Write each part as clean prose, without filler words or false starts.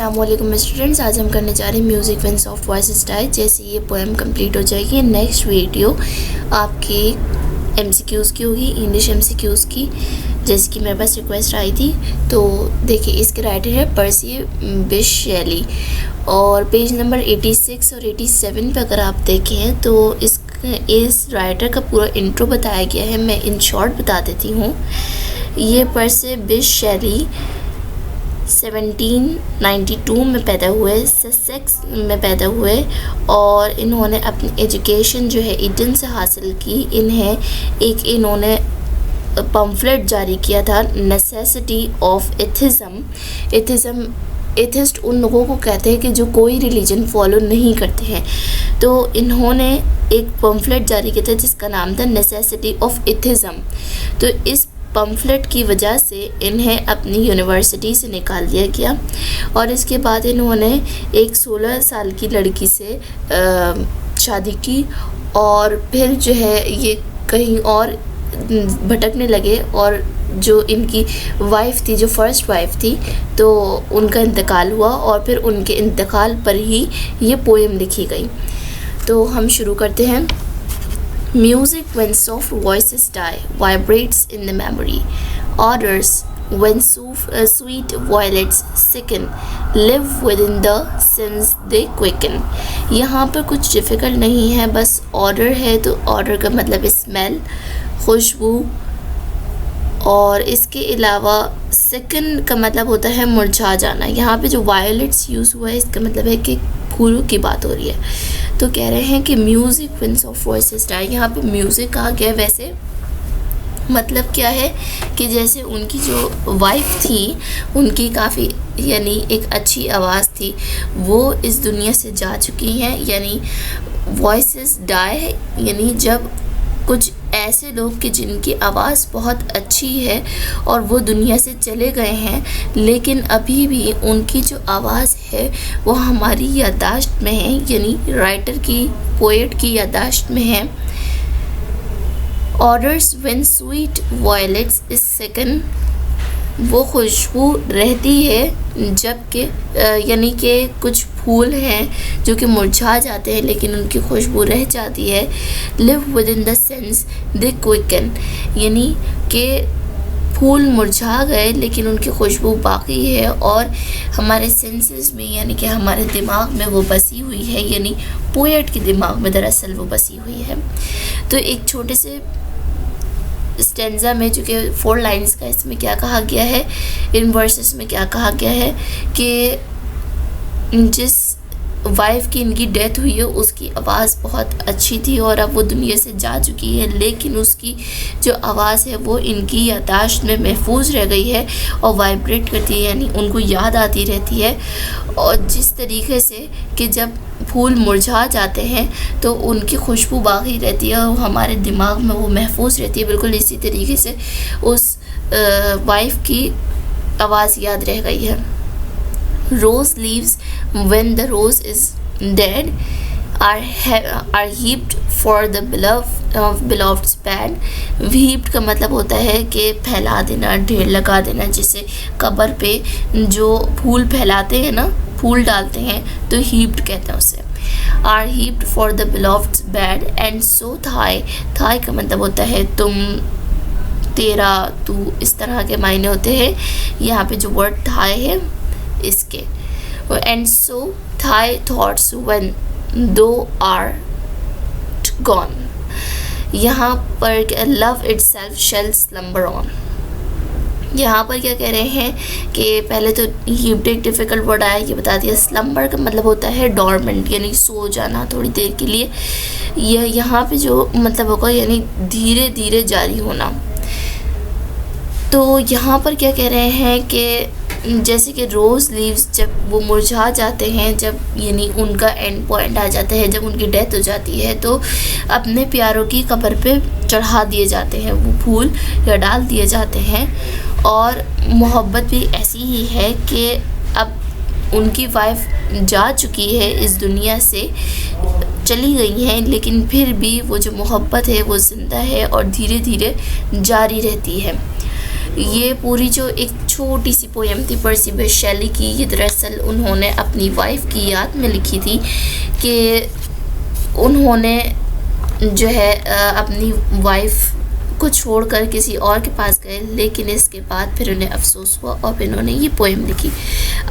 अस्सलामुअलैकुम स्टूडेंट्स, आज हम करने जा रहे हैं music when soft voices die. जैसे ये पोएम कंप्लीट हो जाएगी, नेक्स्ट वीडियो आपकी एमसीक्यूज़ की होगी, इंग्लिश एमसीक्यूज़ की, जैसे कि मेरे पास रिक्वेस्ट आई थी। तो देखिए, इसके राइटर है पर्सी बिश शेली और पेज नंबर 86 और 87 पे अगर आप देखें तो इस राइटर का पूरा इंट्रो बताया गया है। मैं इन शॉर्ट बता देती हूँ। ये पर्सी बिश शेली 1792 में पैदा हुए, ससेक्स में पैदा हुए और इन्होंने अपनी एजुकेशन जो है ईटन से हासिल की। इन्होंने पम्फलेट जारी किया था, नेसेसिटी ऑफ एथिज़म। एथिस्ट उन लोगों को कहते हैं कि जो कोई रिलीजन फॉलो नहीं करते हैं। तो इन्होंने एक पम्फलेट जारी किया था जिसका नाम था नेसेसिटी ऑफ एथिज़म। तो इस पम्फलेट की वजह से इन्हें अपनी यूनिवर्सिटी से निकाल दिया गया और इसके बाद इन्होंने एक 16 साल की लड़की से शादी की और फिर जो है ये कहीं और भटकने लगे और जो इनकी वाइफ थी, जो फर्स्ट वाइफ थी, तो उनका इंतकाल हुआ और फिर उनके इंतकाल पर ही ये पोएम लिखी गई। तो हम शुरू करते हैं। Music when soft voices die vibrates in the memory. Odors when sweet violets sicken live within the sense they quicken. यहाँ पर कुछ डिफ़िकल्ट नहीं है, बस ऑर्डर है तो ऑर्डर का मतलब स्मेल, खुशबू, और इसके अलावा सेकंड का मतलब होता है मुरझा जाना। यहाँ पे जो वायलेट्स यूज़ हुआ है इसका मतलब है कि फूलों की बात हो रही है। तो कह रहे हैं कि music when soft voices die, यहाँ पे म्यूज़िक कहा गया। वैसे मतलब क्या है कि जैसे उनकी जो वाइफ थी उनकी काफ़ी यानी एक अच्छी आवाज़ थी, वो इस दुनिया से जा चुकी हैं। यानी वॉइसेस डाई यानी जब कुछ ऐसे लोग कि जिनकी आवाज़ बहुत अच्छी है और वो दुनिया से चले गए हैं, लेकिन अभी भी उनकी जो आवाज़ है वो हमारी याददाश्त में है, यानी राइटर की, पोएट की याददाश्त में है। Orders when sweet violets is second, वो खुशबू रहती है जबकि यानी कि कुछ फूल हैं जो कि मुरझा जाते हैं लेकिन उनकी खुशबू रह जाती है। Live with in the sense they quicken, यानी कि फूल मुरझा गए लेकिन उनकी खुशबू बाकी है और हमारे सेंसेस में यानी कि हमारे दिमाग में वो बसी हुई है, यानी पोएट के दिमाग में दरअसल वो बसी हुई है। तो एक छोटे से स्टेंजा में, जो कि 4 लाइन्स का, इसमें क्या कहा गया है, इन वर्सेस में क्या कहा गया है कि जिस वाइफ की इनकी डेथ हुई है उसकी आवाज़ बहुत अच्छी थी और अब वो दुनिया से जा चुकी है, लेकिन उसकी जो आवाज़ है वो इनकी याददाश्त में महफूज रह गई है और वाइब्रेट करती है, यानी उनको याद आती रहती है। और जिस तरीके से कि जब फूल मुरझा जाते हैं तो उनकी खुशबू बाकी रहती है और हमारे दिमाग में वो महफूज रहती है, बिल्कुल इसी तरीके से उस वाइफ की आवाज़ याद रह गई है। Rose leaves when the rose is dead are heaped for the beloved's bed. Heaped का मतलब होता है कि फैला देना, ढेर लगा देना। जैसे कब्र पे जो फूल फैलाते हैं ना, फूल डालते हैं, तो heaped कहते हैं उसे। Are heaped for the beloved's bed and so thigh का मतलब होता है तुम, तेरा, तू, इस तरह के मायने होते हैं। यहाँ पे जो वर्ड थाई है इसके, and so thy thoughts when thou art gone, यहाँ पर love itself shall slumber on. यहाँ पर क्या कह रहे हैं कि पहले तो ये एक डिफ़िकल्ट वर्ड आया, ये बता दिया। स्लम्बर का मतलब होता है डॉर्मेंट, यानी सो जाना थोड़ी देर के लिए। यह यहाँ पे जो मतलब होगा यानी धीरे धीरे जारी होना। तो यहाँ पर क्या कह रहे हैं कि जैसे कि रोज़ लीव्स जब वो मुरझा जाते हैं, जब यानी उनका एंड पॉइंट आ जाता है, जब उनकी डेथ हो जाती है, तो अपने प्यारों की कब्र पे चढ़ा दिए जाते हैं वो फूल या डाल दिए जाते हैं। और मोहब्बत भी ऐसी ही है कि अब उनकी वाइफ जा चुकी है, इस दुनिया से चली गई हैं, लेकिन फिर भी वो जो मोहब्बत है वो ज़िंदा है और धीरे धीरे जारी रहती है। ये पूरी जो एक छोटी सी पोएम थी पर्सी बाय शेली की। ये दरअसल उन्होंने अपनी वाइफ की याद में लिखी थी कि उन्होंने जो है अपनी वाइफ को छोड़कर किसी और के पास गए, लेकिन इसके बाद फिर उन्हें अफसोस हुआ और फिर उन्होंने ये पोएम लिखी।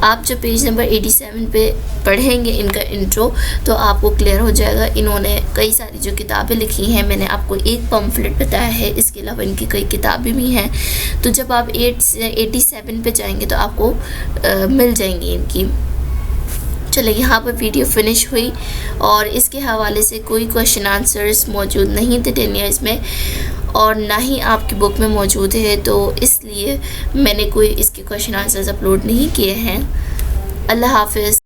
आप जब पेज नंबर 87 पे पढ़ेंगे इनका इंट्रो तो आपको क्लियर हो जाएगा। इन्होंने कई सारी जो किताबें लिखी हैं, मैंने आपको एक पम्फलेट बताया है, इसके अलावा इनकी कई किताबें भी हैं। तो जब आप 87 पे जाएंगे तो आपको मिल जाएंगी इनकी। चलो यहाँ पर वीडियो फिनिश हुई और इसके हवाले से कोई क्वेश्चन आंसर्स मौजूद नहीं थे 10 ईयर्स में और ना ही आपकी बुक में मौजूद है, तो इसलिए मैंने कोई इसके क्वेश्चन आंसर्स अपलोड नहीं किए हैं। अल्लाह हाफिज़।